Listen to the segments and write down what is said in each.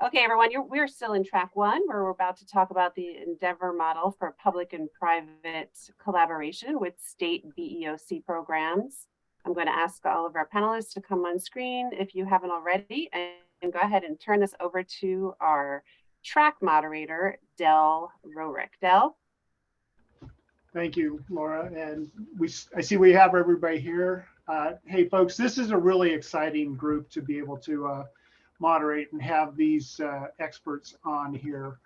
Okay, everyone, we're still in track one, where we're about to talk about the Endeavor model for public and private collaboration with state BEOC programs. I'm going to ask all of our panelists to come on screen if you haven't already, and go ahead and turn this over to our track moderator, Del Rorick. Del? Thank you, Laura. And I see we have everybody here. Hey, folks, this is a really exciting group to be able to moderate and have these experts on here.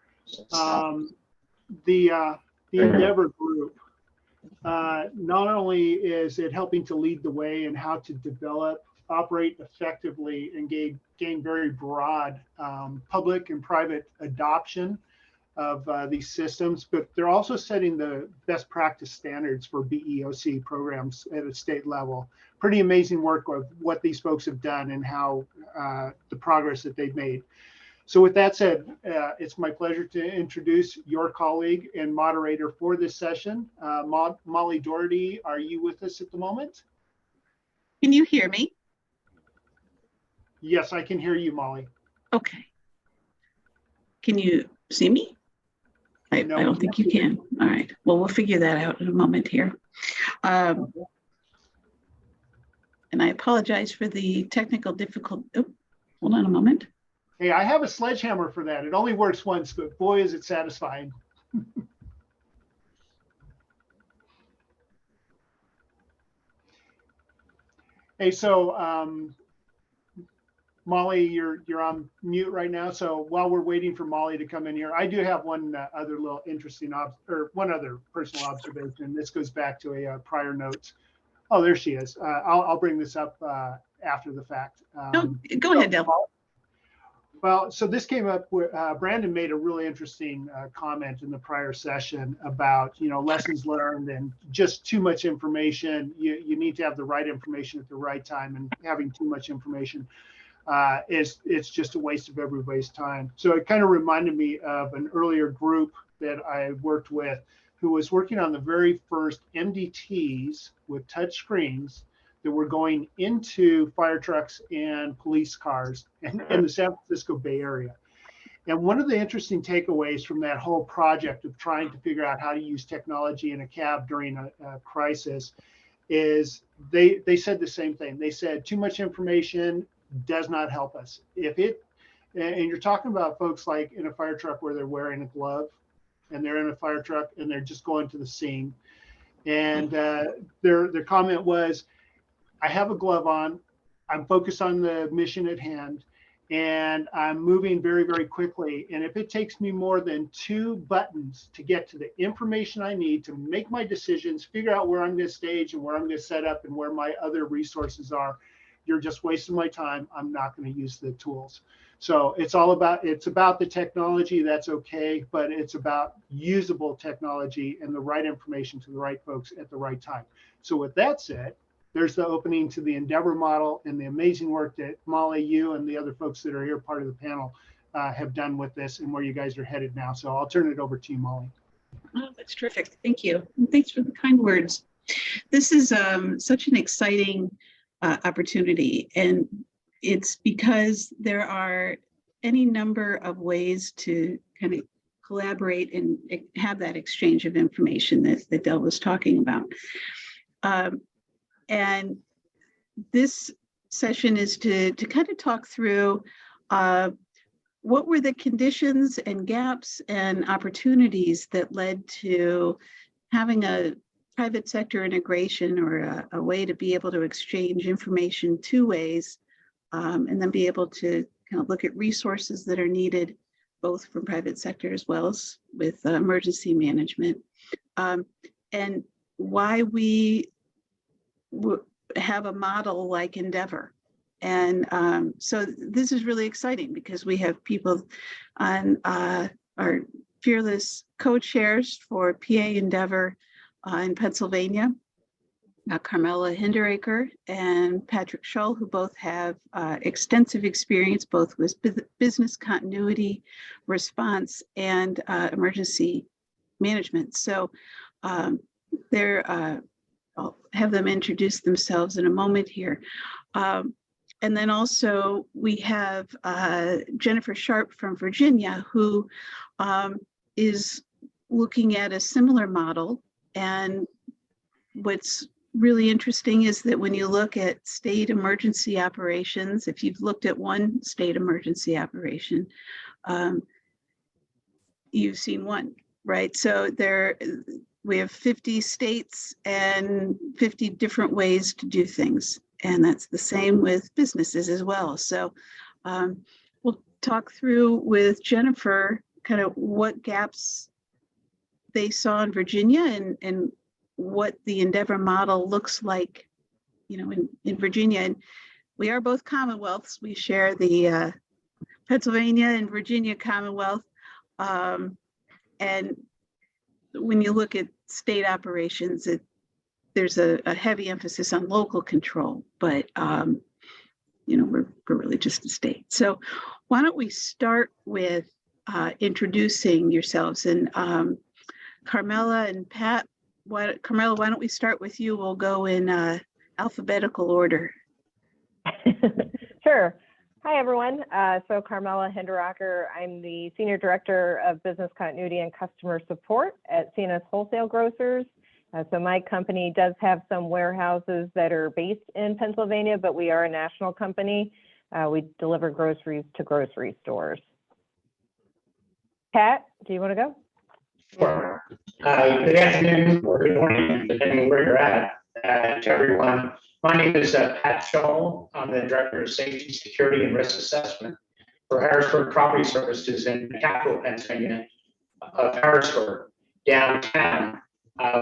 The Endeavor group, not only is it helping to lead the way in how to develop, operate effectively, and gain very broad public and private adoption of these systems, but they're also setting the best practice standards for BEOC programs at a state level. Pretty amazing work of what these folks have done and how the progress that they've made. So with that said, it's my pleasure to introduce your colleague and moderator for this session. Molly Doherty, are you with us at the moment? Can you hear me? Yes, I can hear you, Molly. Okay. Can you see me? I don't think you can. All right. Well, we'll figure that out in a moment here. And I apologize for the technical difficulty. Oh, hold on a moment. Hey, I have a sledgehammer for that. It only works once, but boy, is it satisfying. Hey, so Molly, you're on mute right now. So while we're waiting for Molly to come in here, I do have one other little interesting one other personal observation. This goes back to a prior note. Oh, there she is. I'll bring this up after the fact. No, go ahead, Del. Well, so this came up where Brandon made a really interesting comment in the prior session about, lessons learned and just too much information. You need to have the right information at the right time, and having too much information it's just a waste of everybody's time. So it kind of reminded me of an earlier group that I worked with who was working on the very first MDTs with touch screens that were going into fire trucks and police cars in the San Francisco Bay Area. And one of the interesting takeaways from that whole project of trying to figure out how to use technology in a cab during a crisis is they said the same thing. They said too much information does not help us. And you're talking about folks like in a fire truck where they're wearing a glove and they're in a fire truck and they're just going to the scene. And their comment was, I have a glove on, I'm focused on the mission at hand, and I'm moving very, very quickly. And if it takes me more than 2 buttons to get to the information I need to make my decisions, figure out where I'm going to stage and where I'm going to set up and where my other resources are, you're just wasting my time. I'm not going to use the tools. So it's about the technology. That's okay, but it's about usable technology and the right information to the right folks at the right time. So with that said, there's the opening to the Endeavor model and the amazing work that Molly, you and the other folks that are here, part of the panel, have done with this and where you guys are headed now. So I'll turn it over to you, Molly. Oh, that's terrific. Thank you. And thanks for the kind words. This is such an exciting opportunity, and it's because there are any number of ways to kind of collaborate and have that exchange of information that Del was talking about. And this session is to kind of talk through what were the conditions and gaps and opportunities that led to having a private sector integration or a way to be able to exchange information 2 ways, and then be able to kind of look at resources that are needed, both from private sector as well as with emergency management, and why we have a model like Endeavor. And so this is really exciting because we have people on our fearless co-chairs for PA Endeavor in Pennsylvania, Carmela Hinderaker and Patrick Schull, who both have extensive experience both with business continuity, response, and emergency management. So I'll have them introduce themselves in a moment here. and then also we have Jennifer Sharp from Virginia, who is looking at a similar model. And what's really interesting is that when you look at state emergency operations, if you've looked at one state emergency operation, you've seen one, right? So we have 50 states and 50 different ways to do things. And that's the same with businesses as well. So we'll talk through with Jennifer kind of what gaps they saw in Virginia and what the Endeavor model looks like, in Virginia. And we are both Commonwealths. We share the Pennsylvania and Virginia Commonwealth. And when you look at state operations, there's a heavy emphasis on local control, but we're really just a state. So why don't we start with introducing yourselves, and Carmela and Pat. Carmela, why don't we start with you? We'll go in alphabetical order. Sure. Hi, everyone. So Carmela Hinderaker, I'm the Senior Director of Business Continuity and Customer Support at C&S Wholesale Grocers. So my company does have some warehouses that are based in Pennsylvania, but we are a national company. We deliver groceries to grocery stores. Pat, do you want to go? Sure. Good afternoon or good morning, depending where you're at, to everyone. My name is Pat Shaw. I'm the Director of Safety, Security, and Risk Assessment for Harrisburg Property Services in the capital Pennsylvania of Harrisburg, downtown.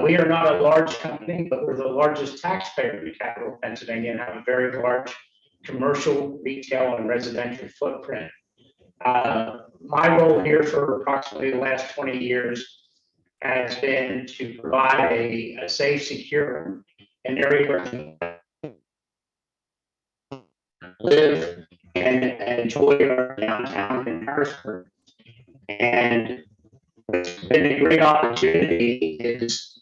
We are not a large company, but we're the largest taxpayer in capital Pennsylvania and have a very large commercial, retail, and residential footprint. My role here for approximately the last 20 years has been to provide a safe, secure, and area where live and enjoy our downtown in Harrisburg. And what's been a great opportunity is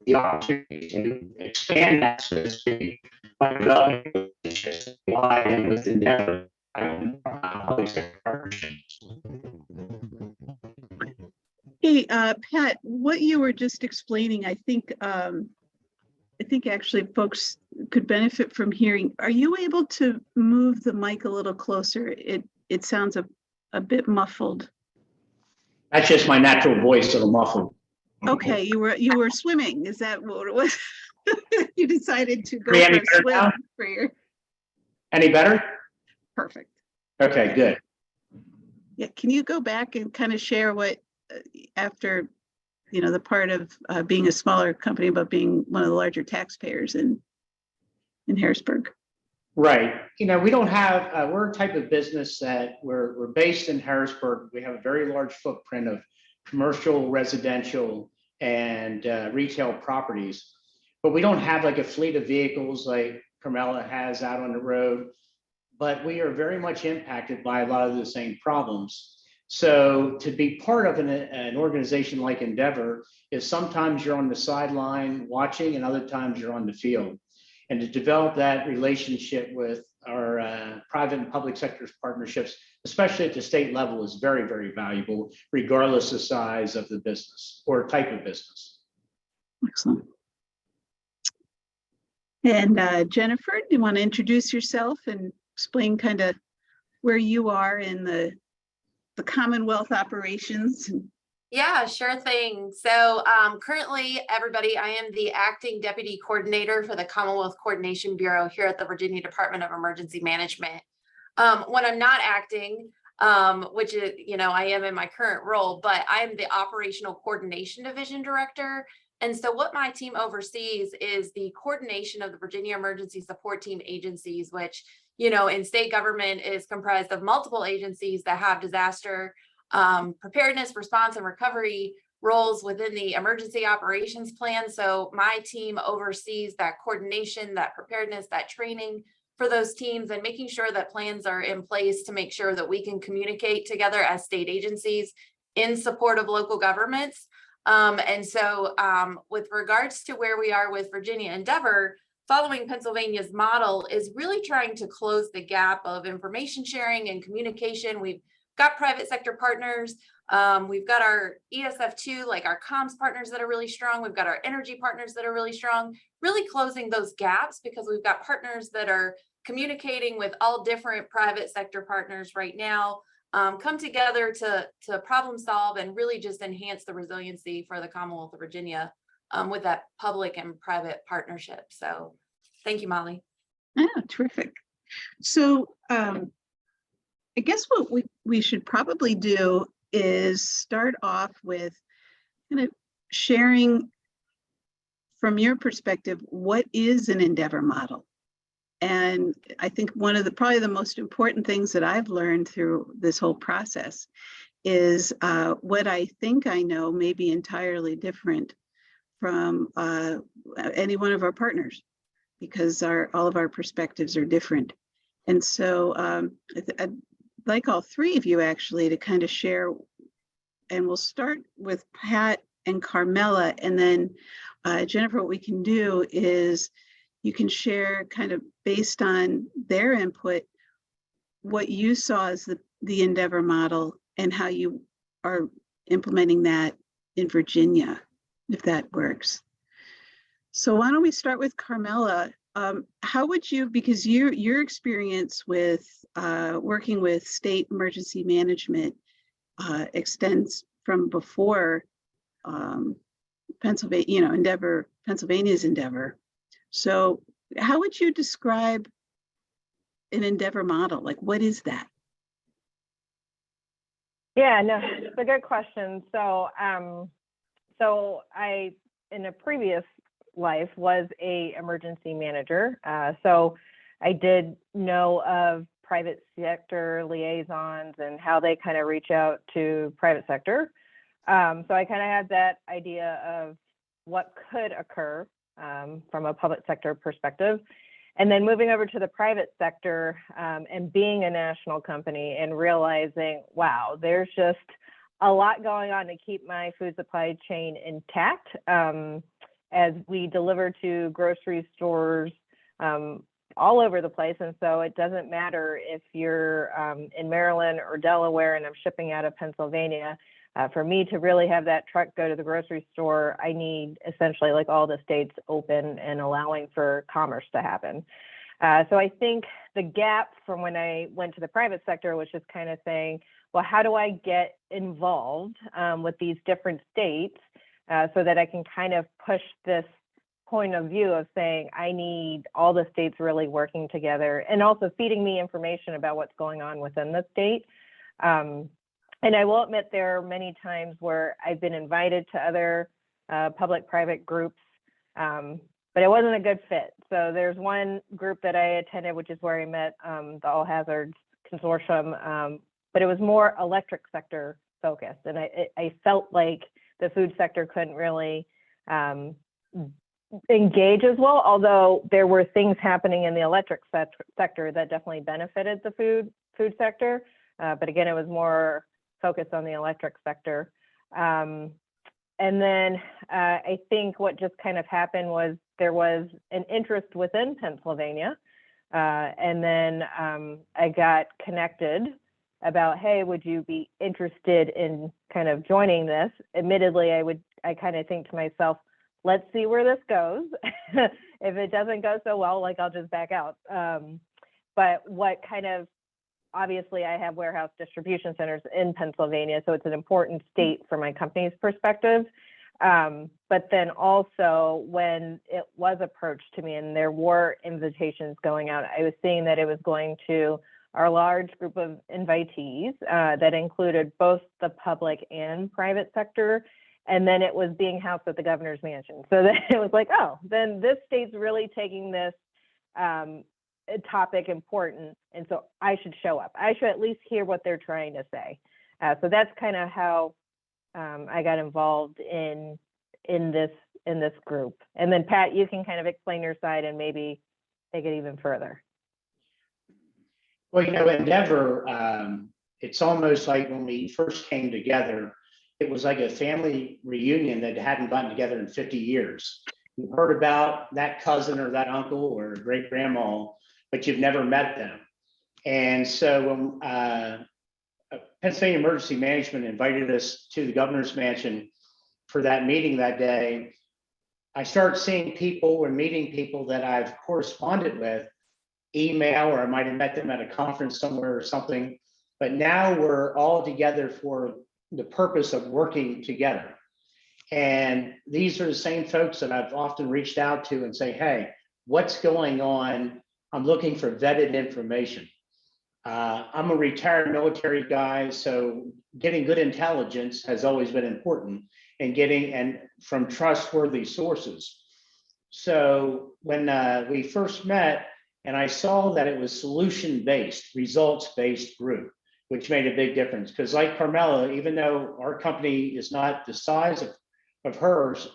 the opportunity to expand that space by developing relationships and with Endeavor. Hey, Pat, what you were just explaining, I think actually folks could benefit from hearing. Are you able to move the mic a little closer? It sounds a bit muffled. That's just my natural voice, little muffled. Okay, you were swimming. Is that what it was? You decided to go Any for a swim now? for your. Any better? Perfect. Okay, good. Yeah, can you go back and kind of share what after the part of being a smaller company, but being one of the larger taxpayers in Harrisburg? Right. We don't have, we're a type of business that we're based in Harrisburg. We have a very large footprint of commercial, residential, and retail properties, but we don't have like a fleet of vehicles like Carmela has out on the road, but we are very much impacted by a lot of the same problems. So to be part of an organization like Endeavor is sometimes you're on the sideline watching and other times you're on the field. And to develop that relationship with our private and public sector partnerships, especially at the state level, is very, very valuable, regardless of size of the business or type of business. Excellent. And Jennifer, do you want to introduce yourself and explain kind of where you are in the Commonwealth operations? Yeah, sure thing. So currently, everybody, I am the acting deputy coordinator for the Commonwealth Coordination Bureau here at the Virginia Department of Emergency Management. When I'm not acting, which is, I am in my current role, but I am the Operational Coordination Division Director. And so what my team oversees is the coordination of the Virginia Emergency Support Team agencies, which, in state government is comprised of multiple agencies that have disaster preparedness, response, and recovery roles within the emergency operations plan. So my team oversees that coordination, that preparedness, that training for those teams, and making sure that plans are in place to make sure that we can communicate together as state agencies in support of local governments. And so with regards to where we are with Virginia Endeavor, following Pennsylvania's model is really trying to close the gap of information sharing and communication. We've got private sector partners. We've got our ESF2, like our comms partners that are really strong. We've got our energy partners that are really strong, really closing those gaps because we've got partners that are communicating with all different private sector partners right now, come together to problem solve and really just enhance the resiliency for the Commonwealth of Virginia with that public and private partnership. So thank you, Molly. Yeah, terrific. So I guess what we should probably do is start off with kind of sharing from your perspective, what is an Endeavor model? And I think one of probably the most important things that I've learned through this whole process is what I think I know may be entirely different from any one of our partners, because all of our perspectives are different. And so I'd like all three of you actually to kind of share, and we'll start with Pat and Carmela, and then Jennifer, what we can do is you can share kind of based on their input, what you saw as the Endeavor model and how you are implementing that in Virginia, if that works. So why don't we start with Carmela? How would you, because your experience with working with state emergency management extends from before Pennsylvania, Pennsylvania's Endeavor. So how would you describe an Endeavor model? Like, what is that? Yeah, no, it's a good question. So, I, in a previous life, was a emergency manager. So I did know of private sector liaisons and how they kind of reach out to private sector. So I kind of had that idea of what could occur from a public sector perspective. And then moving over to the private sector and being a national company and realizing, wow, there's just a lot going on to keep my food supply chain intact as we deliver to grocery stores all over the place. And so it doesn't matter if you're in Maryland or Delaware and I'm shipping out of Pennsylvania. For me to really have that truck go to the grocery store, I need essentially like all the states open and allowing for commerce to happen. So I think the gap from when I went to the private sector was just kind of saying, well, how do I get involved with these different states so that I can kind of push this point of view of saying, I need all the states really working together and also feeding me information about what's going on within the state. And I will admit there are many times where I've been invited to other public-private groups, but it wasn't a good fit. So there's one group that I attended, which is where I met the All Hazards Consortium, but it was more electric sector focused. And I felt like the food sector couldn't really engage as well, although there were things happening in the electric sector that definitely benefited the food sector. But again, it was more focused on the electric sector. And then I think what just kind of happened was there was an interest within Pennsylvania. And then I got connected about, hey, would you be interested in kind of joining this? Admittedly, I kind of think to myself, let's see where this goes. If it doesn't go so well, like I'll just back out. But what kind of, obviously I have warehouse distribution centers in Pennsylvania, so it's an important state from my company's perspective. But then also when it was approached to me and there were invitations going out, I was seeing that it was going to our large group of invitees that included both the public and private sector. And then it was being housed at the governor's mansion. So then it was like, oh, then this state's really taking this topic important. And so I should show up. I should at least hear what they're trying to say. So that's kind of how I got involved in this group. And then Pat, you can kind of explain your side and maybe take it even further. Well, Endeavor, it's almost like when we first came together, it was like a family reunion that hadn't gotten together in 50 years. You've heard about that cousin or that uncle or great grandma, but you've never met them. And so Pennsylvania Emergency Management invited us to the governor's mansion for that meeting that day. I started seeing people and meeting people that I've corresponded with, email, or I might have met them at a conference somewhere or something. But now we're all together for the purpose of working together. And these are the same folks that I've often reached out to and say, hey, what's going on? I'm looking for vetted information. I'm a retired military guy, so getting good intelligence has always been important, and getting from trustworthy sources. So when we first met, and I saw that it was solution-based, results-based group, which made a big difference. Because like Carmela, even though our company is not the size of hers,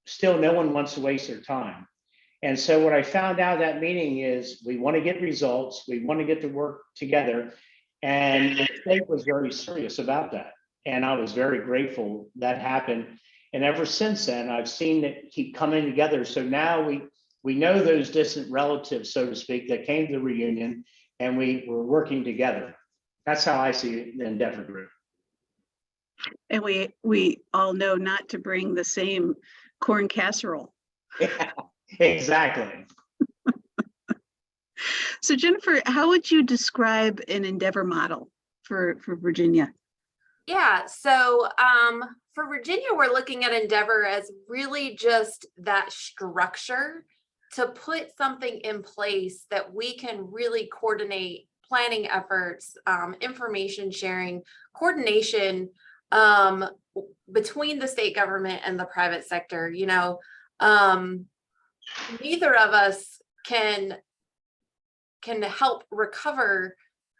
still no one wants to waste their time. And so what I found out that meeting is we want to get results, we want to get to work together. And the state was very serious about that. And I was very grateful that happened. And ever since then, I've seen it keep coming together. So now we know those distant relatives, so to speak, that came to the reunion, and we were working together. That's how I see the Endeavor Group. And we all know not to bring the same corn casserole. Yeah, exactly. So Jennifer, how would you describe an Endeavor model for Virginia? Yeah, so for Virginia, we're looking at Endeavor as really just that structure to put something in place that we can really coordinate planning efforts, information sharing, coordination between the state government and the private sector. You know, neither of us can help recover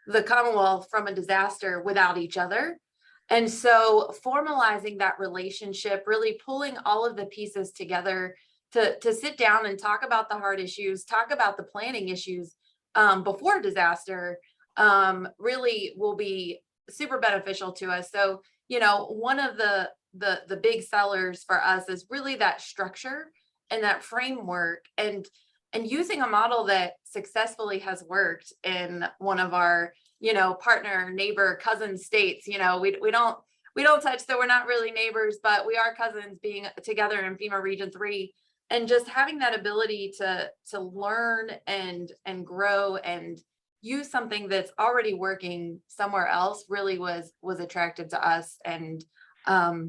the Commonwealth from a disaster without each other. And so formalizing that relationship, really pulling all of the pieces together to sit down and talk about the hard issues, talk about the planning issues before disaster, really will be super beneficial to us. So, you know, one of the big sellers for us is really that structure and that framework, and using a model that successfully has worked in one of our, you know, partner, neighbor, cousin states. You know, we don't touch, so we're not really neighbors, but we are cousins, being together in FEMA Region 3, and just having that ability to learn and grow and use something that's already working somewhere else really was attractive to us. And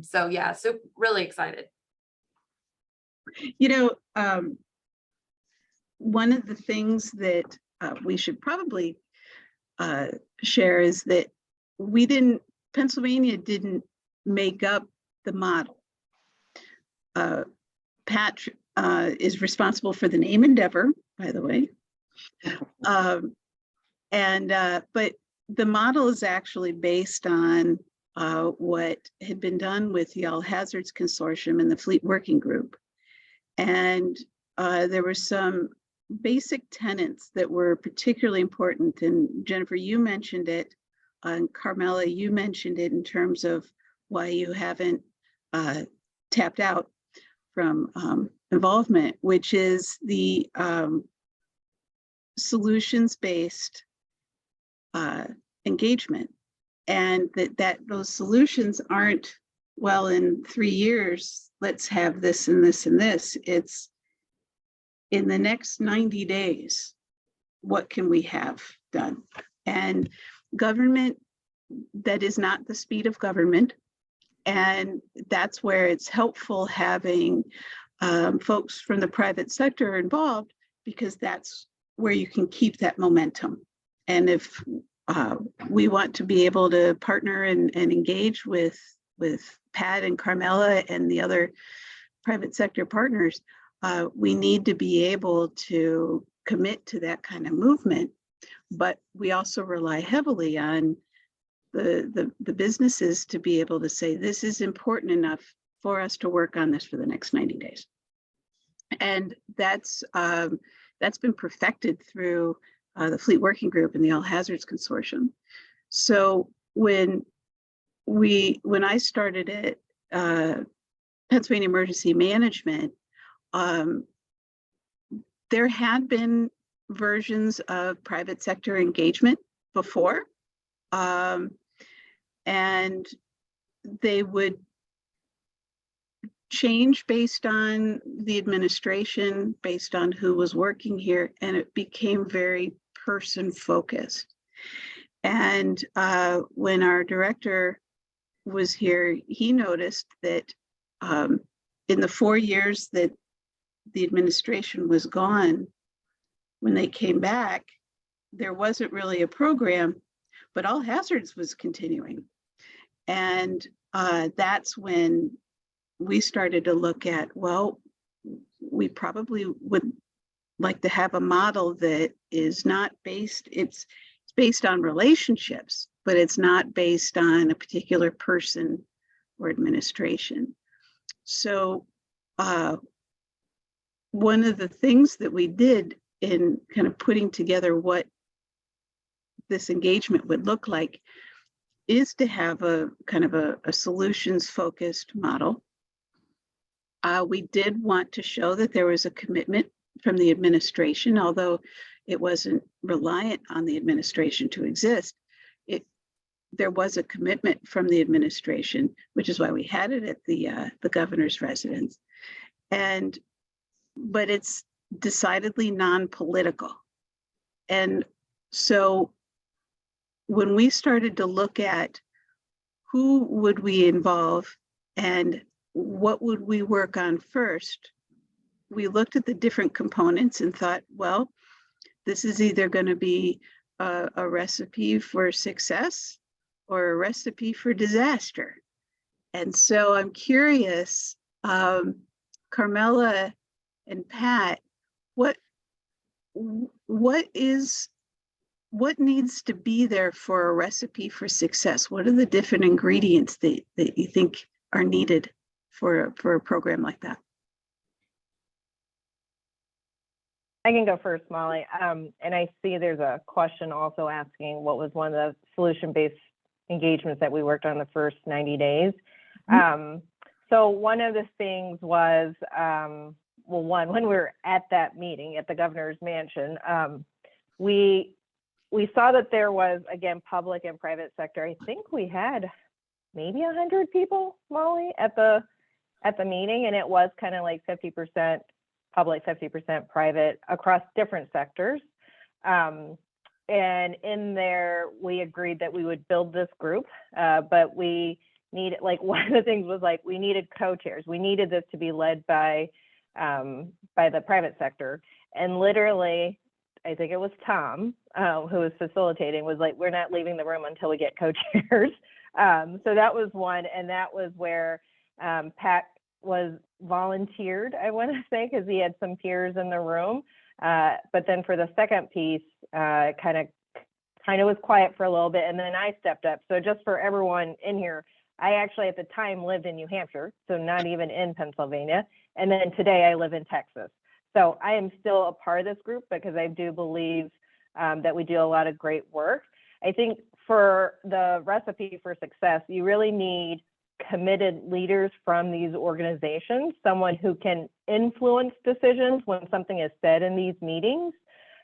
so yeah, so really excited. You know, one of the things that we should probably share is that Pennsylvania didn't make up the model. Pat is responsible for the name Endeavor, by the way. But the model is actually based on what had been done with the All Hazards Consortium and the Fleet Working Group. And there were some basic tenets that were particularly important. And Jennifer, you mentioned it, and Carmela, you mentioned it in terms of why you haven't tapped out from involvement, which is the solutions-based engagement. And that those solutions aren't, well, in 3 years, let's have this and this and this. It's in the next 90 days, what can we have done? And government, that is not the speed of government. And that's where it's helpful having folks from the private sector involved, because that's where you can keep that momentum. And if we want to be able to partner and engage with Pat and Carmela and the other private sector partners, we need to be able to commit to that kind of movement. But we also rely heavily on the businesses to be able to say, this is important enough for us to work on this for the next 90 days. And that's been perfected through the Fleet Working Group and the All Hazards Consortium. So when I started at Pennsylvania Emergency Management, there had been versions of private sector engagement before, and they would change based on the administration, based on who was working here, and it became very person focused. And when our director was here, he noticed that in the 4 years that the administration was gone, when they came back, there wasn't really a program, but all hazards was continuing. And that's when we started to look at, well, we probably would like to have a model that is not based, it's based on relationships, but it's not based on a particular person or administration. So one of the things that we did in kind of putting together what this engagement would look like is to have a kind of a solutions focused model. We did want to show that there was a commitment from the administration, although it wasn't reliant on the administration to exist. There was a commitment from the administration, which is why we had it at the governor's residence. But it's decidedly non-political. And so when we started to look at who would we involve and what would we work on first, we looked at the different components and thought, well, this is either going to be a recipe for success or a recipe for disaster. And so I'm curious, Carmela and Pat, what needs to be there for a recipe for success? What are the different ingredients that you think are needed for a program like that? I can go first, Molly. And I see there's a question also asking what was one of the solution-based engagements that we worked on the first 90 days. Mm-hmm. So one of the things was, when we were at that meeting at the governor's mansion, we saw that there was, again, public and private sector. I think we had maybe 100 people, Molly, at the meeting, and it was kind of like 50% public, 50% private across different sectors. And in there, we agreed that we would build this group, but we needed, like, one of the things was like, we needed co-chairs. We needed this to be led by the private sector. And literally, I think it was Tom, who was facilitating, was like, we're not leaving the room until we get co-chairs. So that was one. And that was where Pat was volunteered, I want to say, because he had some peers in the room. But then for the second piece, kind of was quiet for a little bit, and then I stepped up. So just for everyone in here, I actually at the time lived in New Hampshire, so not even in Pennsylvania. And then today I live in Texas. So I am still a part of this group because I do believe that we do a lot of great work. I think for the recipe for success, you really need committed leaders from these organizations, someone who can influence decisions when something is said in these meetings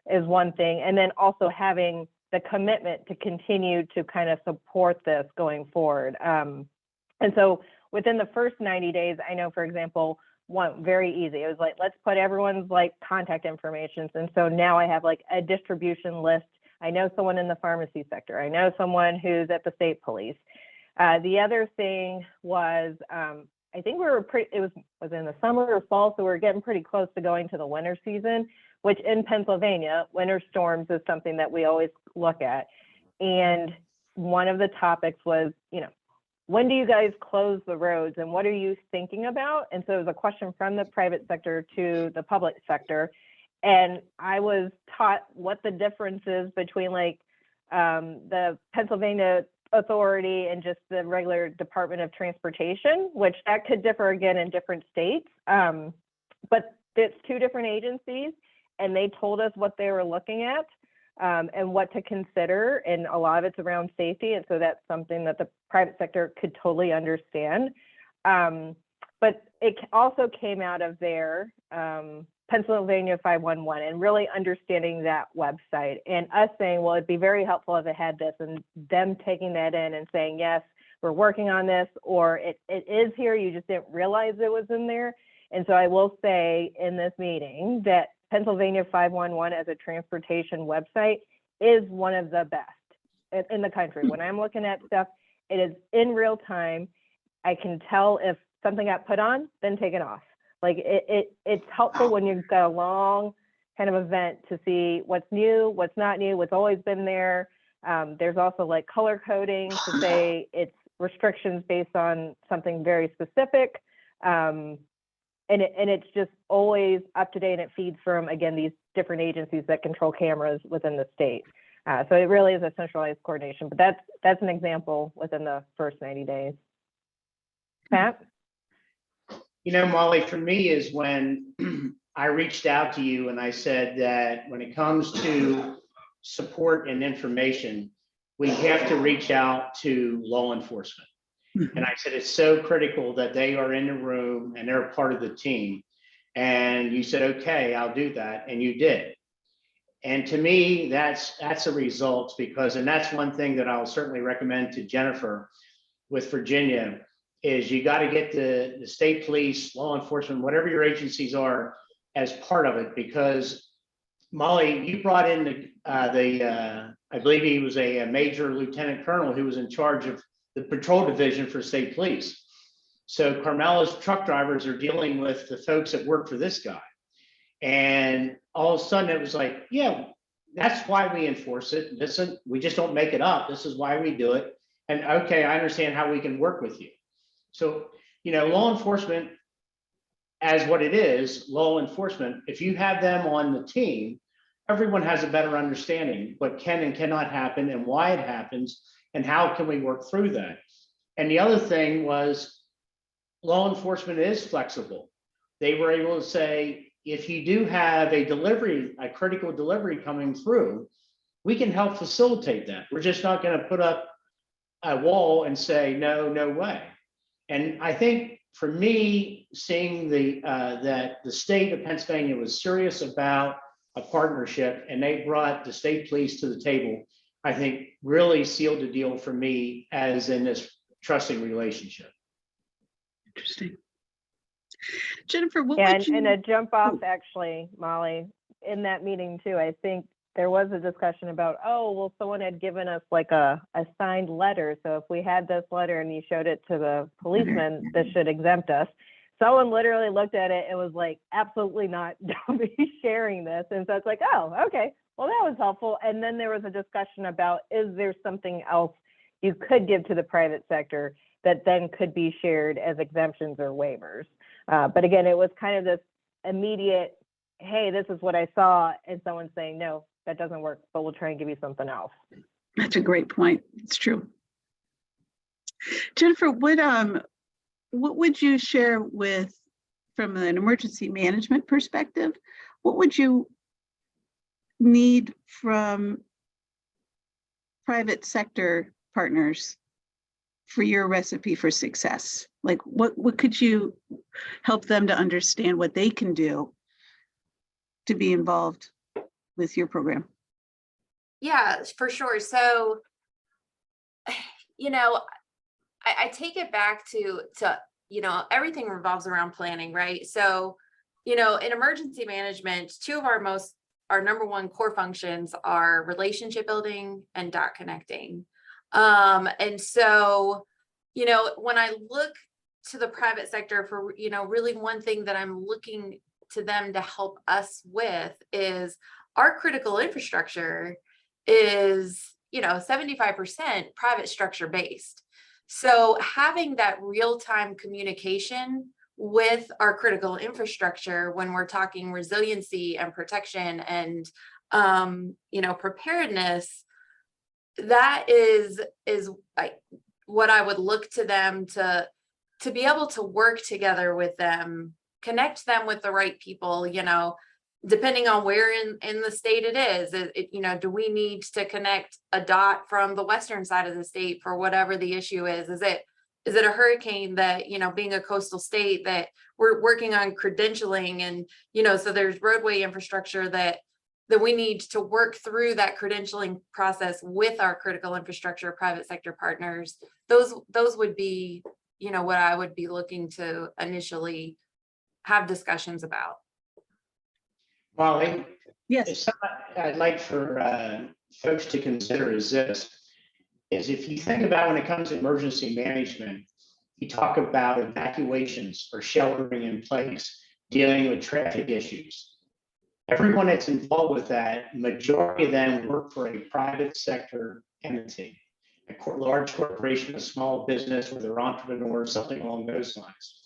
is one thing. And then also having the commitment to continue to kind of support this going forward. And so within the first 90 days, I know, for example, one very easy, it was like, let's put everyone's like contact information. And so now I have like a distribution list. I know someone in the pharmacy sector. I know someone who's at the state police. The other thing was, I think it was in the summer or fall, so we're getting pretty close to going to the winter season, which in Pennsylvania, winter storms is something that we always look at. And one of the topics was, when do you guys close the roads and what are you thinking about? And so it was a question from the private sector to the public sector. And I was taught what the difference is between like the Pennsylvania Authority and just the regular Department of Transportation, which that could differ again in different states. But it's two different agencies, and they told us what they were looking at and what to consider. And a lot of it's around safety. And so that's something that the private sector could totally understand. but it also came out of their Pennsylvania 511 and really understanding that website and us saying, well, it'd be very helpful if it had this, and them taking that in and saying, yes, we're working on this, or it is here, you just didn't realize it was in there. And so I will say in this meeting that Pennsylvania 511 as a transportation website is one of the best in the country. When I'm looking at stuff, it is in real time. I can tell if something got put on, then taken off. Like it's helpful when you've got a long kind of event to see what's new, what's not new, what's always been there. There's also like color coding to say it's restrictions based on something very specific. And it's just always up to date, and it feeds from, again, these different agencies that control cameras within the state. So it really is a centralized coordination, but that's an example within the first 90 days. Pat? You know, Molly, for me is when I reached out to you and I said that when it comes to support and information, we have to reach out to law enforcement. And I said, it's so critical that they are in the room and they're part of the team. And you said, okay, I'll do that. And you did. And to me, that's a result, because, and that's one thing that I'll certainly recommend to Jennifer with Virginia, is you got to get the state police, law enforcement, whatever your agencies are, as part of it. Because Molly, you brought in I believe he was a major lieutenant colonel who was in charge of the patrol division for state police. So Carmela's truck drivers are dealing with the folks that work for this guy. And all of a sudden it was like, yeah, that's why we enforce it. Listen, we just don't make it up. This is why we do it. And okay, I understand how we can work with you. So, you know, law enforcement, as what it is, law enforcement, if you have them on the team, everyone has a better understanding what can and cannot happen and why it happens and how can we work through that. And the other thing was, law enforcement is flexible. They were able to say, if you do have a delivery, a critical delivery coming through, we can help facilitate that. We're just not going to put up a wall and say, no, no way. And I think for me, seeing that the state of Pennsylvania was serious about a partnership and they brought the state police to the table, I think really sealed the deal for me as in this trusting relationship. Interesting. Jennifer, what would you... And a jump off, actually, Molly, in that meeting too, I think there was a discussion about, oh, well, someone had given us like a signed letter. So if we had this letter and you showed it to the policeman, this should exempt us. Someone literally looked at it and was like, absolutely not, don't be sharing this. And so it's like, oh, okay, well, that was helpful. And then there was a discussion about, is there something else you could give to the private sector that then could be shared as exemptions or waivers? But again, it was kind of this immediate, hey, this is what I saw, and someone saying, no, that doesn't work, but we'll try and give you something else. That's a great point. It's true. Jennifer, what would you share with, from an emergency management perspective, what would you need from private sector partners for your recipe for success? Like what could you help them to understand what they can do to be involved with your program? Yeah, for sure. So, you know, I take it back to, you know, everything revolves around planning, right? So, you know, in emergency management, two of our number one core functions are relationship building and dot connecting. And so, you know, when I look to the private sector for, you know, really one thing that I'm looking to them to help us with is our critical infrastructure is, you know, 75% private structure based. So having that real-time communication with our critical infrastructure when we're talking resiliency and protection and, you know, preparedness, that is like what I would look to them to be able to work together with them, connect them with the right people, you know, depending on where in the state it is, you know, do we need to connect a dot from the western side of the state for whatever the issue is? Is it is it a hurricane that, being a coastal state, that we're working on credentialing, and, so there's roadway infrastructure that we need to work through that credentialing process with our critical infrastructure private sector partners. Those would be, what I would be looking to initially have discussions about. Molly, Yes. something I'd like for folks to consider is this, is if you think about when it comes to emergency management, you talk about evacuations or sheltering in place, dealing with traffic issues. Everyone that's involved with that, majority of them work for a private sector entity, a large corporation, a small business, or they're entrepreneurs, something along those lines.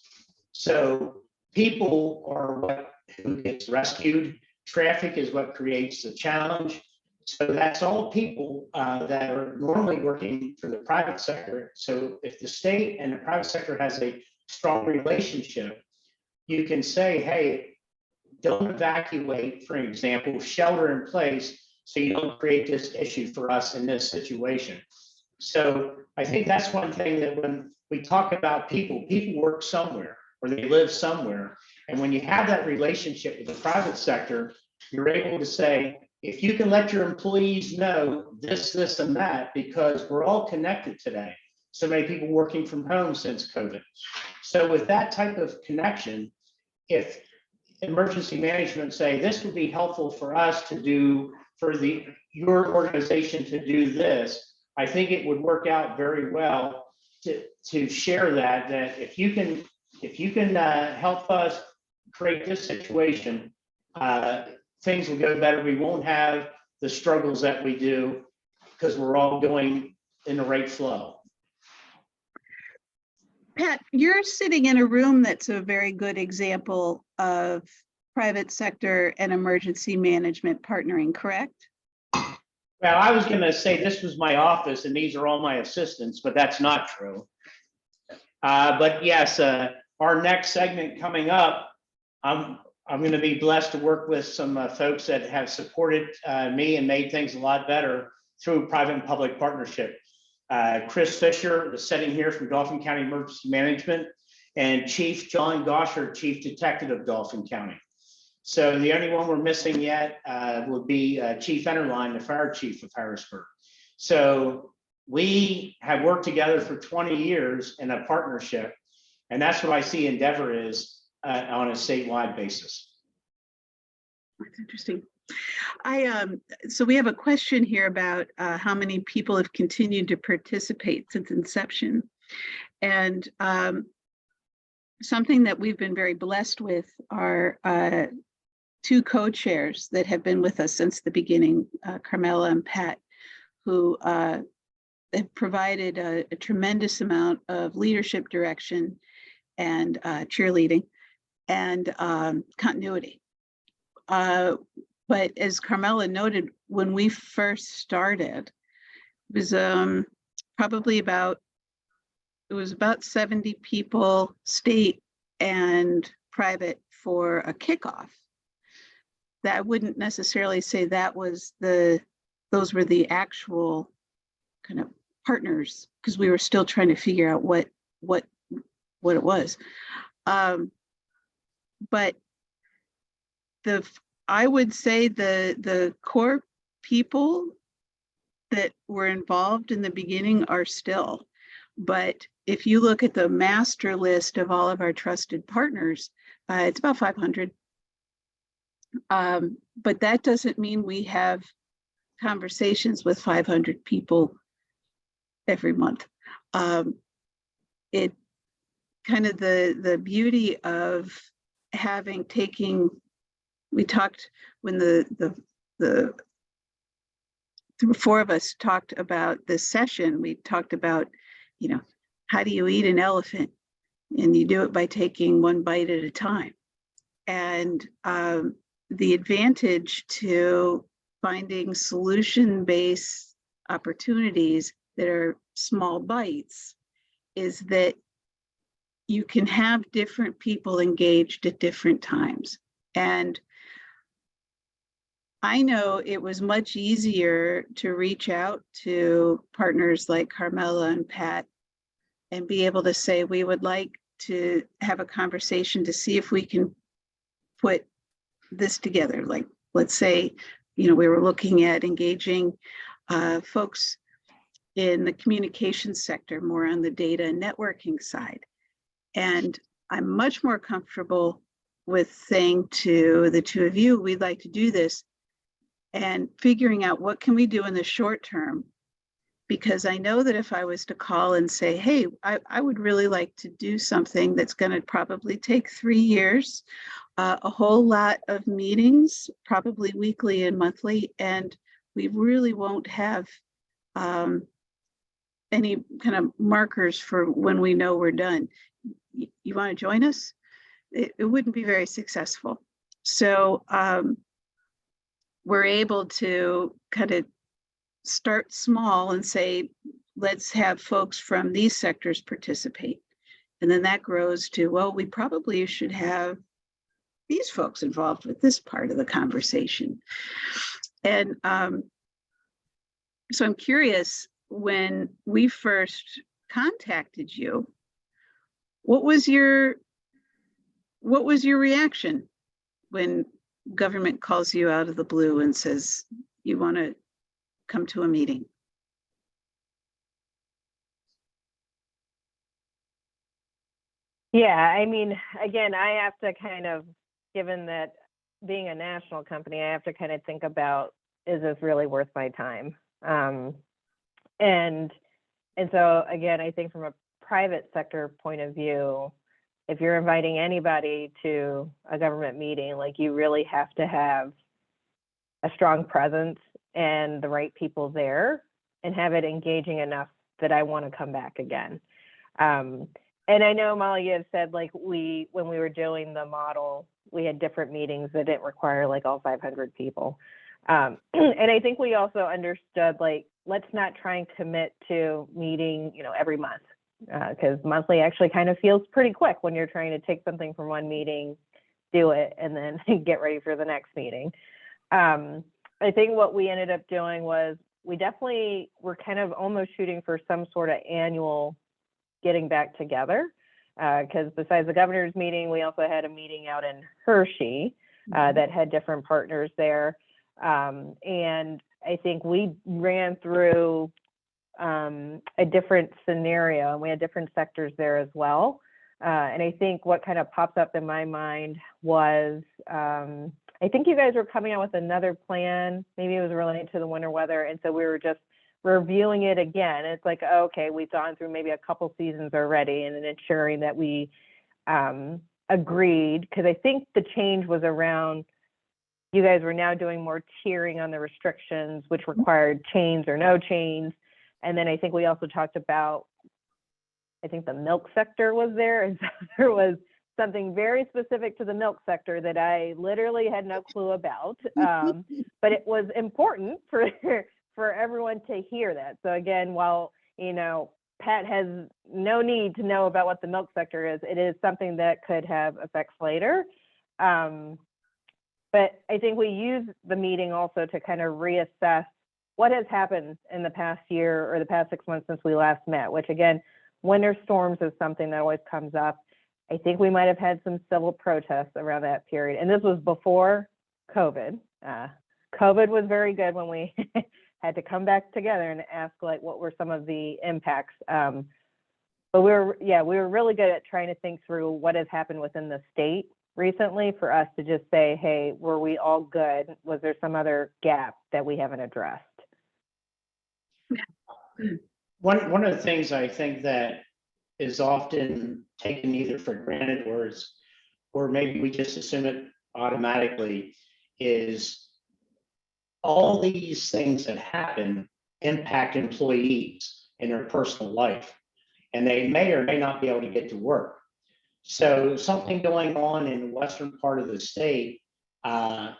So people are who gets rescued. Traffic is what creates the challenge. So that's all people that are normally working for the private sector. So if the state and the private sector has a strong relationship, you can say, hey, don't evacuate, for example, shelter in place so you don't create this issue for us in this situation. So I think that's one thing that when we talk about people work somewhere or they live somewhere. And when you have that relationship with the private sector, you're able to say, if you can let your employees know this, and that, because we're all connected today. So many people working from home since COVID. So with that type of connection, if emergency management say this would be helpful for us to do, for your organization to do this, I think it would work out very well to share that if you can help us create this situation, things will go better. We won't have the struggles that we do because we're all going in the right flow. Pat, you're sitting in a room that's a very good example of private sector and emergency management partnering, correct? Well, I was going to say this was my office and these are all my assistants, but that's not true. But yes, our next segment coming up, I'm going to be blessed to work with some folks that have supported me and made things a lot better through private and public partnership. Chris Fisher is sitting here from Dauphin County Emergency Management, and Chief John Gosher, Chief Detective of Dauphin County. So the only one we're missing yet would be Chief Enterline, the Fire Chief of Harrisburg. So we have worked together for 20 years in a partnership, and that's what I see Endeavor is on a statewide basis. That's interesting. So we have a question here about how many people have continued to participate since inception. And something that we've been very blessed with are two co-chairs that have been with us since the beginning, Carmela and Pat, who have provided a tremendous amount of leadership direction and cheerleading and continuity. But as Carmela noted, when we first started, it was probably about 70 people, state and private, for a kickoff. That I wouldn't necessarily say that was those were the actual kind of partners, because we were still trying to figure out what it was. But I would say the core people that were involved in the beginning are still, but if you look at the master list of all of our trusted partners, it's about 500. But that doesn't mean we have conversations with 500 people every month. It kind of the beauty of we talked when the four of us talked about this session, we talked about, how do you eat an elephant? And you do it by taking one bite at a time. And the advantage to finding solution-based opportunities that are small bites is that you can have different people engaged at different times. And I know it was much easier to reach out to partners like Carmela and Pat and be able to say, we would like to have a conversation to see if we can put this together. Like, let's say, we were looking at engaging folks in the communications sector, more on the data and networking side. And I'm much more comfortable with saying to the two of you, we'd like to do this, and figuring out what can we do in the short term. Because I know that if I was to call and say, hey, I would really like to do something that's going to probably take 3 years, a whole lot of meetings, probably weekly and monthly, and we really won't have any kind of markers for when we know we're done. You want to join us? It wouldn't be very successful. So we're able to kind of start small and say, let's have folks from these sectors participate. And then that grows to, well, we probably should have these folks involved with this part of the conversation. And so I'm curious, when we first contacted you, what was your reaction when government calls you out of the blue and says you want to come to a meeting? Yeah, I mean, again, I have to kind of, given that being a national company, I have to kind of think about, is this really worth my time? And so again, I think from a private sector point of view, if you're inviting anybody to a government meeting, like, you really have to have a strong presence and the right people there, and have it engaging enough that I want to come back again. And I know, Molly, you had said, like, when we were doing the model, we had different meetings that didn't require like all 500 people. And I think we also understood, like, let's not try and commit to meeting, every month, because monthly actually kind of feels pretty quick when you're trying to take something from one meeting, do it, and then get ready for the next meeting. I think what we ended up doing was we definitely were kind of almost shooting for some sort of annual getting back together, because besides the governor's meeting, we also had a meeting out in Hershey that had different partners there. And I think we ran through a different scenario, and we had different sectors there as well. And I think what kind of popped up in my mind was, I think you guys were coming out with another plan. Maybe it was related to the winter weather. And so we were just reviewing it again. It's like, okay, we've gone through maybe a couple seasons already, and then ensuring that we agreed, because I think the change was around, you guys were now doing more tiering on the restrictions, which required chains or no chains. And then I think we also talked about, I think the milk sector was there. And so there was something very specific to the milk sector that I literally had no clue about. But it was important for everyone to hear that. So again, while, Pat has no need to know about what the milk sector is, it is something that could have effects later. But I think we use the meeting also to kind of reassess what has happened in the past year or the past 6 months since we last met, which again, winter storms is something that always comes up. I think we might have had some civil protests around that period. And this was before COVID. COVID was very good when we had to come back together and ask, like, what were some of the impacts. But we were really good at trying to think through what has happened within the state recently for us to just say, hey, were we all good? Was there some other gap that we haven't addressed? One of the things I think that is often taken either for granted or maybe we just assume it automatically, is all these things that happen impact employees in their personal life, and they may or may not be able to get to work. So something going on in the western part of the state,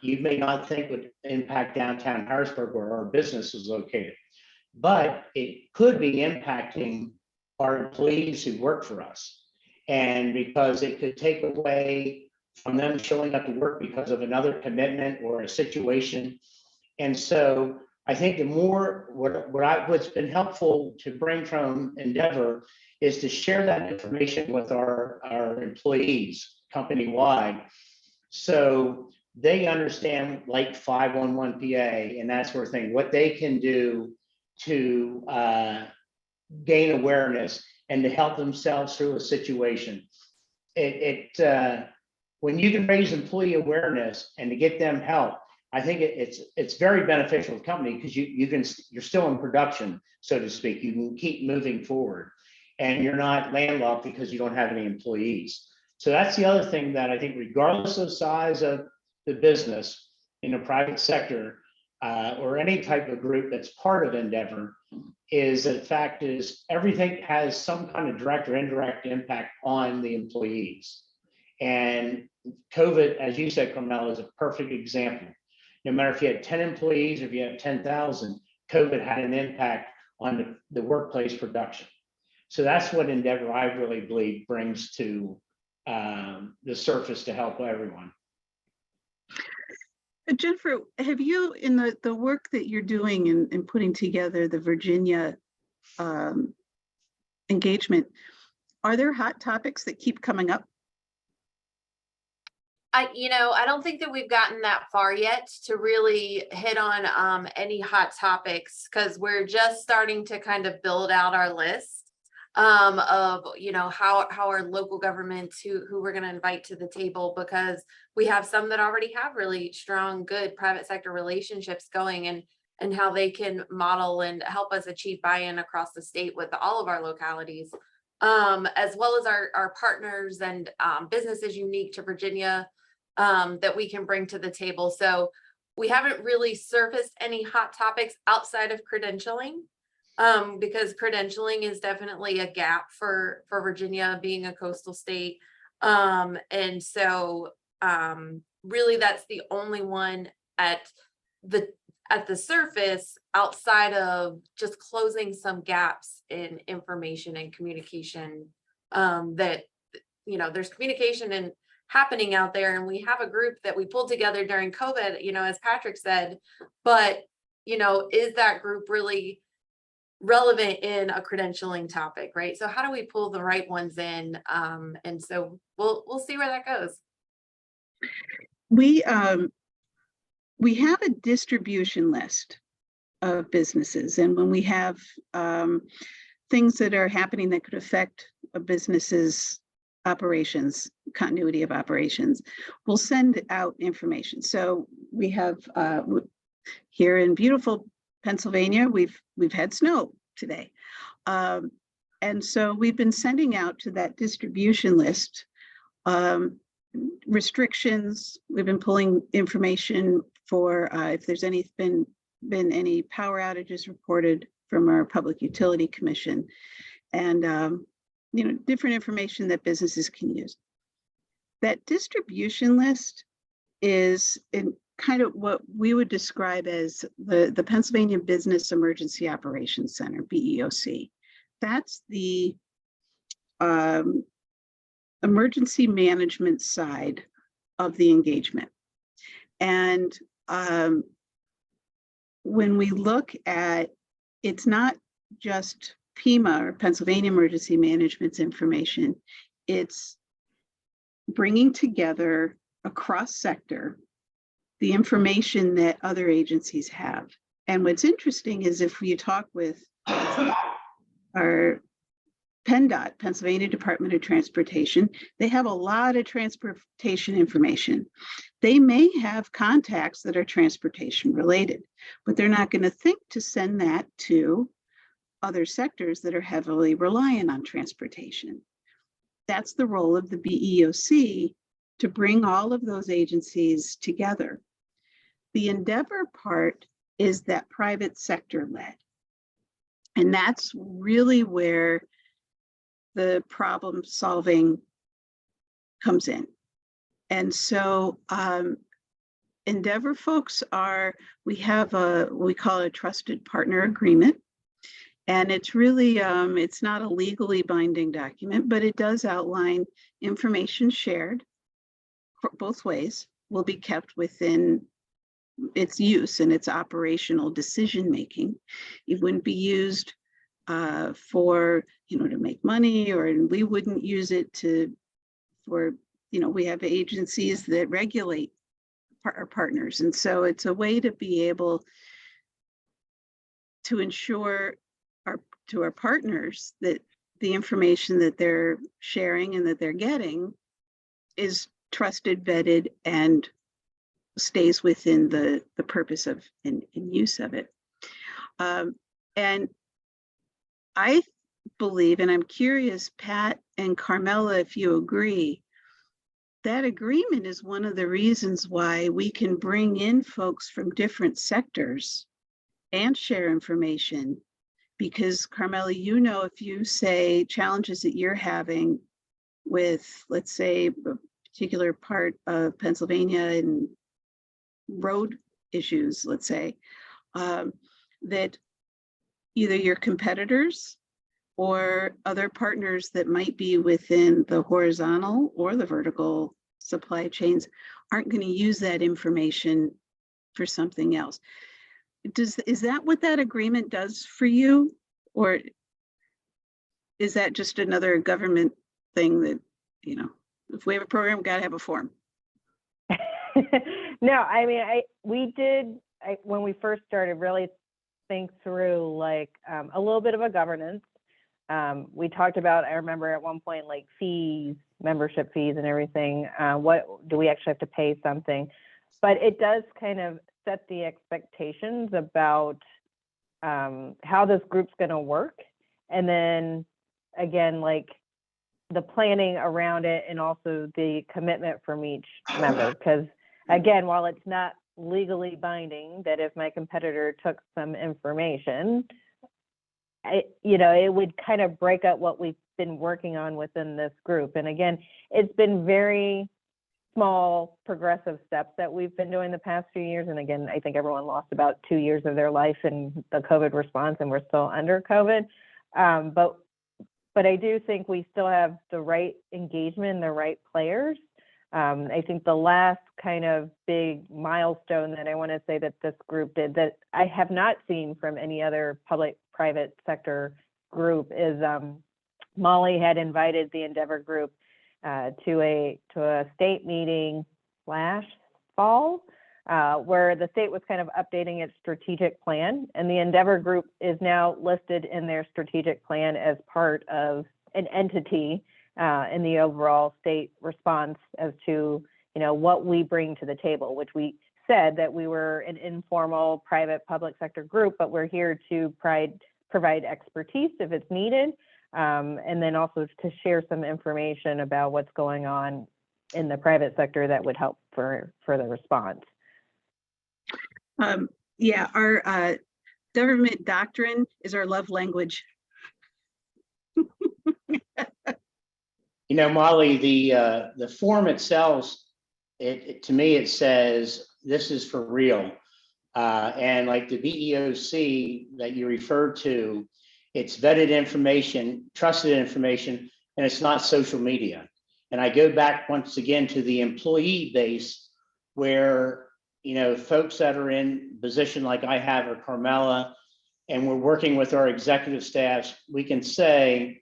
you may not think would impact downtown Harrisburg where our business is located, but it could be impacting our employees who work for us. And because it could take away from them showing up to work because of another commitment or a situation. And so I think the more, what's been helpful to bring from Endeavor is to share that information with our employees company-wide. So they understand like 511 PA and that sort of thing, what they can do to gain awareness and to help themselves through a situation. When you can raise employee awareness and to get them help, I think it's very beneficial to the company because you're still in production, so to speak. You can keep moving forward, and you're not landlocked because you don't have any employees. So that's the other thing that I think, regardless of size of the business in the private sector or any type of group that's part of Endeavor, is that the fact is everything has some kind of direct or indirect impact on the employees. And COVID, as you said, Carmel, is a perfect example. No matter if you had 10 employees or if you have 10,000, COVID had an impact on the workplace production. So that's what Endeavor, I really believe, brings to the surface to help everyone. Jennifer, have you, in the work that you're doing in putting together the Virginia engagement, are there hot topics that keep coming up? I don't think that we've gotten that far yet to really hit on any hot topics, because we're just starting to kind of build out our list of how our local governments who we're going to invite to the table, because we have some that already have really strong, good private sector relationships going, and how they can model and help us achieve buy-in across the state with all of our localities, as well as our partners and businesses unique to Virginia that we can bring to the table. So we haven't really surfaced any hot topics outside of credentialing, because credentialing is definitely a gap for Virginia being a coastal state. And so really that's the only one at the surface, outside of just closing some gaps in information and communication, that there's communication and happening out there, and we have a group that we pulled together during COVID, as Patrick said, but is that group really relevant in a credentialing topic, right? So how do we pull the right ones in? And so we'll see where that goes. We have a distribution list of businesses, and when we have things that are happening that could affect a business's operations, continuity of operations, we'll send out information. So we have here in beautiful Pennsylvania, we've had snow today, and so we've been sending out to that distribution list restrictions. We've been pulling information for if there's been any power outages reported from our Public Utility Commission, and different information that businesses can use. That distribution list is in kind of what we would describe as the Pennsylvania Business Emergency Operations Center, BEOC. That's the emergency management side of the engagement. And when we look at, it's not just PEMA or Pennsylvania Emergency Management's information, it's bringing together across sector the information that other agencies have. And what's interesting is if you talk with our PennDOT, Pennsylvania Department of Transportation, they have a lot of transportation information. They may have contacts that are transportation related, but they're not going to think to send that to other sectors that are heavily reliant on transportation. That's the role of the BEOC, to bring all of those agencies together. The Endeavor part is that private sector led. And that's really where the problem solving comes in. And so Endeavor folks we have what we call a trusted partner agreement. And it's really, it's not a legally binding document, but it does outline information shared both ways will be kept within its use and its operational decision making. It wouldn't be used for, to make money, or we wouldn't use it for, we have agencies that regulate our partners. And so it's a way to be able to ensure to our partners that the information that they're sharing and that they're getting is trusted, vetted, and stays within the purpose of and use of it. And I believe, and I'm curious, Pat and Carmela, if you agree, that agreement is one of the reasons why we can bring in folks from different sectors and share information. Because Carmela, if you say challenges that you're having with, let's say, a particular part of Pennsylvania and road issues, let's say, that either your competitors or other partners that might be within the horizontal or the vertical supply chains aren't going to use that information for something else. Is that what that agreement does for you? Or is that just another government thing that, if we have a program, we got to have a form? No, I mean, when we first started, really think through a little bit of a governance. We talked about, I remember at one point, like fees, membership fees and everything. What do we actually have to pay something? But it does kind of set the expectations about how this group's going to work. And then again, like the planning around it, and also the commitment from each member. Because again, while it's not legally binding, that if my competitor took some information, it would kind of break up what we've been working on within this group. And again, it's been very small progressive steps that we've been doing the past few years. And again, I think everyone lost about 2 years of their life in the COVID response, and we're still under COVID. But I do think we still have the right engagement, the right players. I think the last kind of big milestone that I want to say that this group did that I have not seen from any other public-private sector group is Molly had invited the Endeavor group to a state meeting last fall, where the state was kind of updating its strategic plan, and the Endeavor group is now listed in their strategic plan as part of an entity in the overall state response as to what we bring to the table, which we said that we were an informal private public sector group, but we're here to provide expertise if it's needed, and then also to share some information about what's going on in the private sector that would help for the response. Yeah, our government doctrine is our love language. Molly, the form itself, to me, it says this is for real. And like the BEOC that you referred to, it's vetted information, trusted information, and it's not social media. And I go back once again to the employee base where, folks that are in position like I have or Carmela, and we're working with our executive staffs, we can say,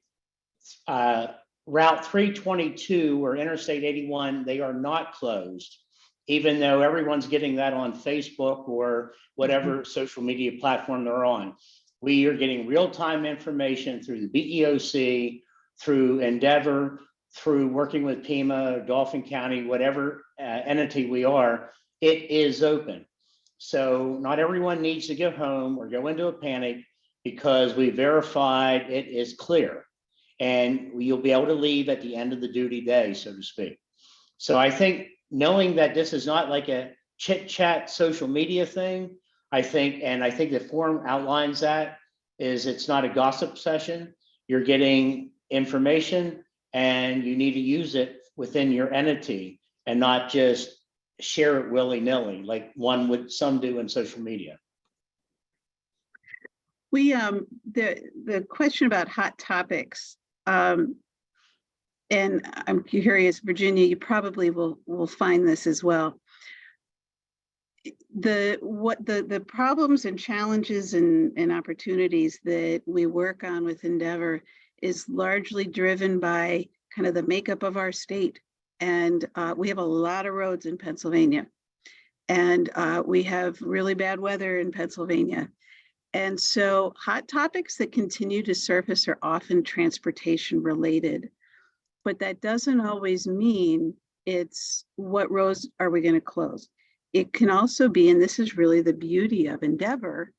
Route 322 or Interstate 81, they are not closed, even though everyone's getting that on Facebook or whatever social media platform they're on. We are getting real-time information through the BEOC, through Endeavor, through working with Pima, Dauphin County, whatever entity we are, it is open. So not everyone needs to go home or go into a panic, because we verified it is clear. And you'll be able to leave at the end of the duty day, so to speak. So I think knowing that this is not like a chit chat social media thing, I think the form outlines that, is it's not a gossip session. You're getting information and you need to use it within your entity and not just share it willy-nilly like some do in social media. We the question about hot topics, and I'm curious, Virginia, you probably will find this as well. the problems and challenges and opportunities that we work on with Endeavor is largely driven by kind of the makeup of our state. And we have a lot of roads in Pennsylvania, and we have really bad weather in Pennsylvania. And so hot topics that continue to surface are often transportation related, but that doesn't always mean it's what roads are we going to close. It can also be, and this is really the beauty of Endeavor,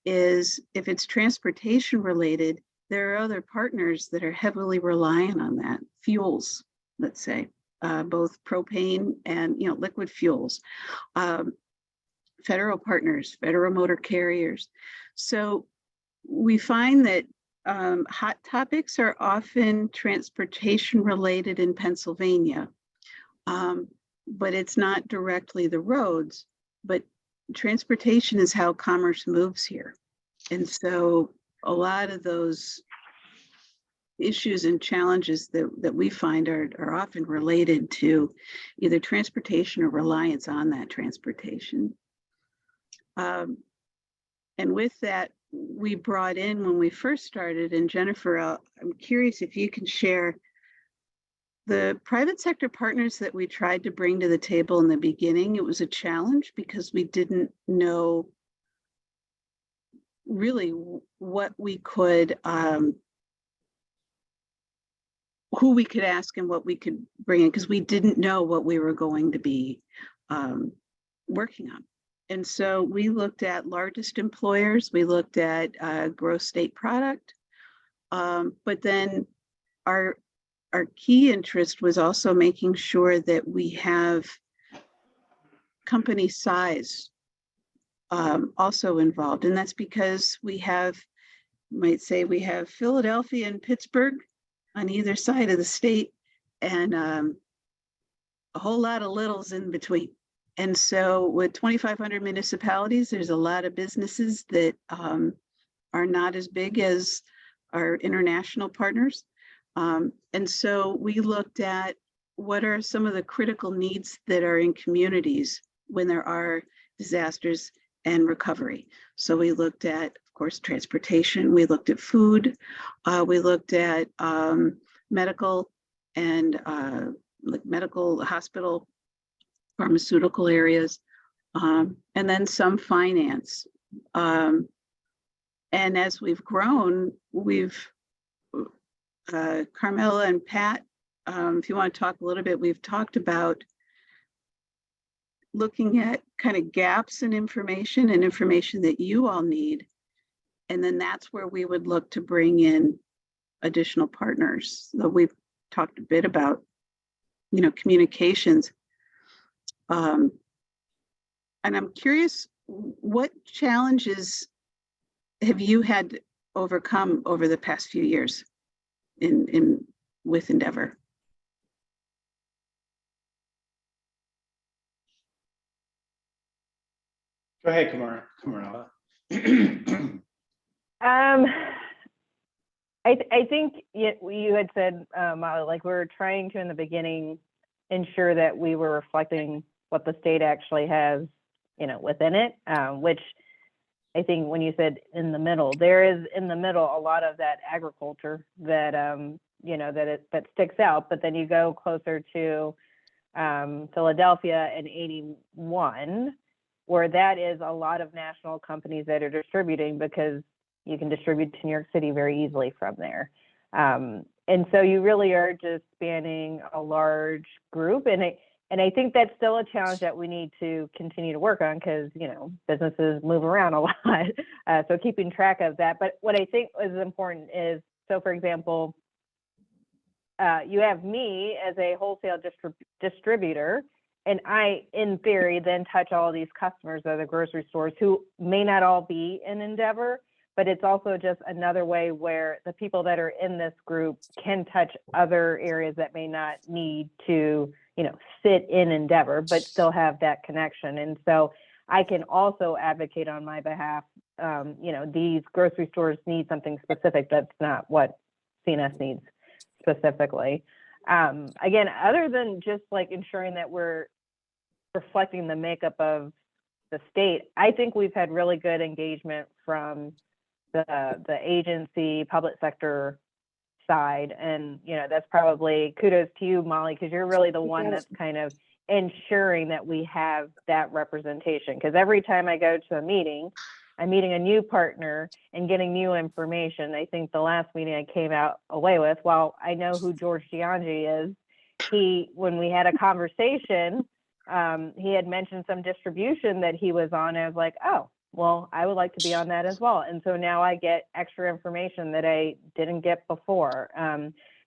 is if it's transportation related, there are other partners that are heavily reliant on that. Fuels, let's say, both propane and liquid fuels, federal partners, federal motor carriers. So we find that hot topics are often transportation related in Pennsylvania, but it's not directly the roads, but transportation is how commerce moves here. And so a lot of those issues and challenges that we find are often related to either transportation or reliance on that transportation. And with that, we brought in when we first started, and Jennifer, I'm curious if you can share the private sector partners that we tried to bring to the table in the beginning. It was a challenge because we didn't know really what we could, who we could ask and what we could bring in, because we didn't know what we were going to be working on. And so we looked at largest employers, we looked at gross state product, but then our key interest was also making sure that we have company size also involved. And that's because we have, might say we have Philadelphia and Pittsburgh on either side of the state, and a whole lot of littles in between. And so with 2,500 municipalities, there's a lot of businesses that are not as big as our international partners. And so we looked at what are some of the critical needs that are in communities when there are disasters and recovery. So we looked at, of course, transportation, we looked at food, we looked at medical and like medical, hospital, pharmaceutical areas, and then some finance. And as we've grown, Carmela and Pat, if you want to talk a little bit, we've talked about looking at kind of gaps in information and information that you all need. And then that's where we would look to bring in additional partners. So we've talked a bit about, communications. And I'm curious, what challenges have you had to overcome over the past few years with Endeavor? Go ahead, Camarella. I think you had said, Molly, like we were trying to in the beginning ensure that we were reflecting what the state actually has, within it, which I think when you said in the middle, there is in the middle a lot of that agriculture that that sticks out. But then you go closer to Philadelphia and 81, where that is a lot of national companies that are distributing, because you can distribute to New York City very easily from there. And so you really are just spanning a large group. And I think that's still a challenge that we need to continue to work on, because, businesses move around a lot. So keeping track of that. But what I think is important is, so for example, you have me as a wholesale distributor, and I, in theory, then touch all these customers at the grocery stores who may not all be in Endeavor, but it's also just another way where the people that are in this group can touch other areas that may not need to, sit in Endeavor, but still have that connection. And so I can also advocate on my behalf, these grocery stores need something specific that's not what CNS needs specifically. Again, other than just like ensuring that we're reflecting the makeup of the state, I think we've had really good engagement from the agency, public sector side. And, you know, that's probably kudos to you, Molly, because you're really the one that's kind of ensuring that we have that representation. Because every time I go to a meeting, I'm meeting a new partner and getting new information. I think the last meeting I came out away with, while I know who George Giangi is, when we had a conversation, he had mentioned some distribution that he was on. I was like, oh, well, I would like to be on that as well. And so now I get extra information that I didn't get before.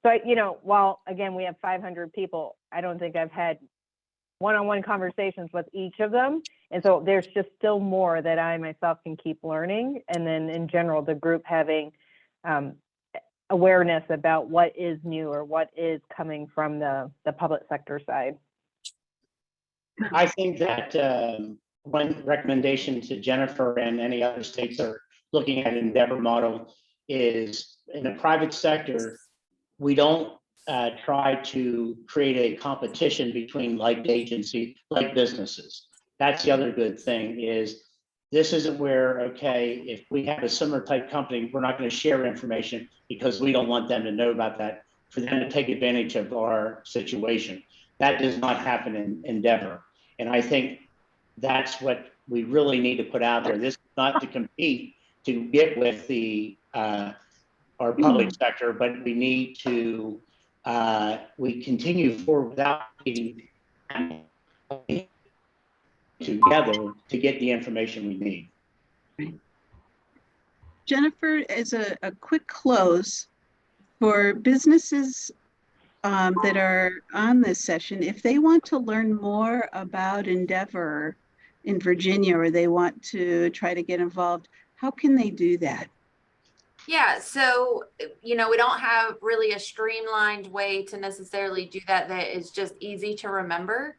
So, you know, while again, we have 500 people, I don't think I've had one-on-one conversations with each of them. And so there's just still more that I myself can keep learning. And then in general, the group having awareness about what is new or what is coming from the public sector side. I think that one recommendation to Jennifer and any other states are looking at Endeavor model is in the private sector, we don't try to create a competition between like agency, like businesses. That's the other good thing is this isn't where, okay, if we have a similar type company, we're not going to share information because we don't want them to know about that, for them to take advantage of our situation. That does not happen in Endeavor. And I think that's what we really need to put out there. This is not to compete to get with the our public sector, but we need to we continue forward without being together to get the information we need. Jennifer, as a quick close for businesses that are on this session, if they want to learn more about Endeavor in Virginia, or they want to try to get involved, how can they do that? Yeah, so, you know, we don't have really a streamlined way to necessarily do that is just easy to remember.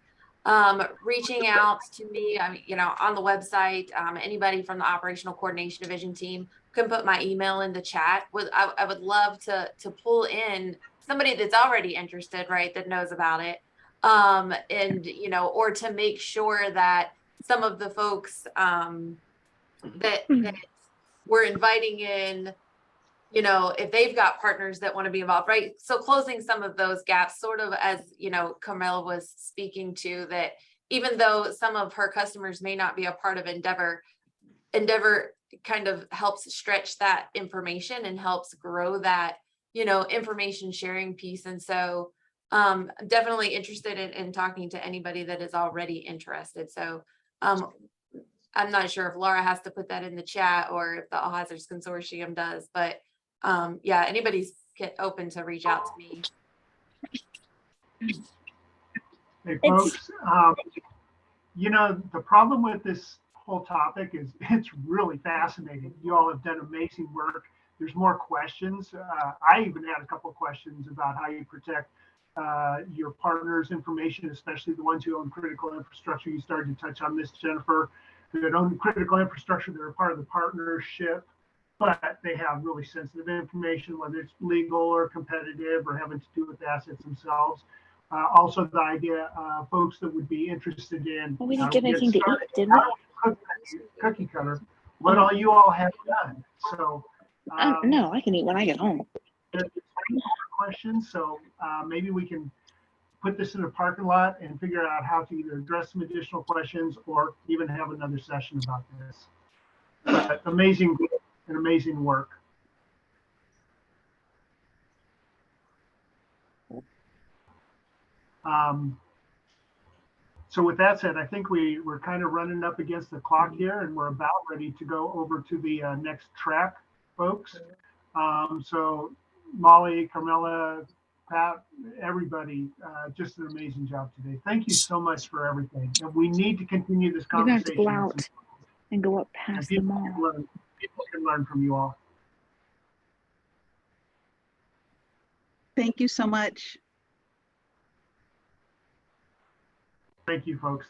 Reaching out to me, you know, on the website, anybody from the operational coordination division team can put my email in the chat. I would love to pull in somebody that's already interested, right, that knows about it. And, you know, or to make sure that some of the folks that we're inviting in, you know, if they've got partners that want to be involved, right? So closing some of those gaps, sort of as, you know, Carmel was speaking to, that even though some of her customers may not be a part of Endeavor kind of helps stretch that information and helps grow that, you know, information sharing piece. And so I'm definitely interested in talking to anybody that is already interested. So I'm not sure if Laura has to put that in the chat or if the All Hazards Consortium does, but yeah, anybody's open to reach out to me. Hey folks, you know, the problem with this whole topic is it's really fascinating. You all have done amazing work. There's more questions. I even had a couple of questions about how you protect your partners' information, especially the ones who own critical infrastructure. You started to touch on this, Jennifer, that own critical infrastructure that are part of the partnership, but they have really sensitive information, whether it's legal or competitive or having to do with the assets themselves. Also, the idea of folks that would be interested in well, we didn't get anything to eat, did we? Cookie cutter, what all you all have done. So no, I can eat when I get home. There's questions, so maybe we can put this in a parking lot and figure out how to either address some additional questions or even have another session about this. But amazing work. So with that said, I think we're kind of running up against the clock here, and we're about ready to go over to the next track, folks. So Molly, Carmela, Pat, everybody, just an amazing job today. Thank you so much for everything. And we need to continue this You're gonna have conversation. to go out and go up past the mall. People can learn from you all. Thank you so much. Thank you, folks.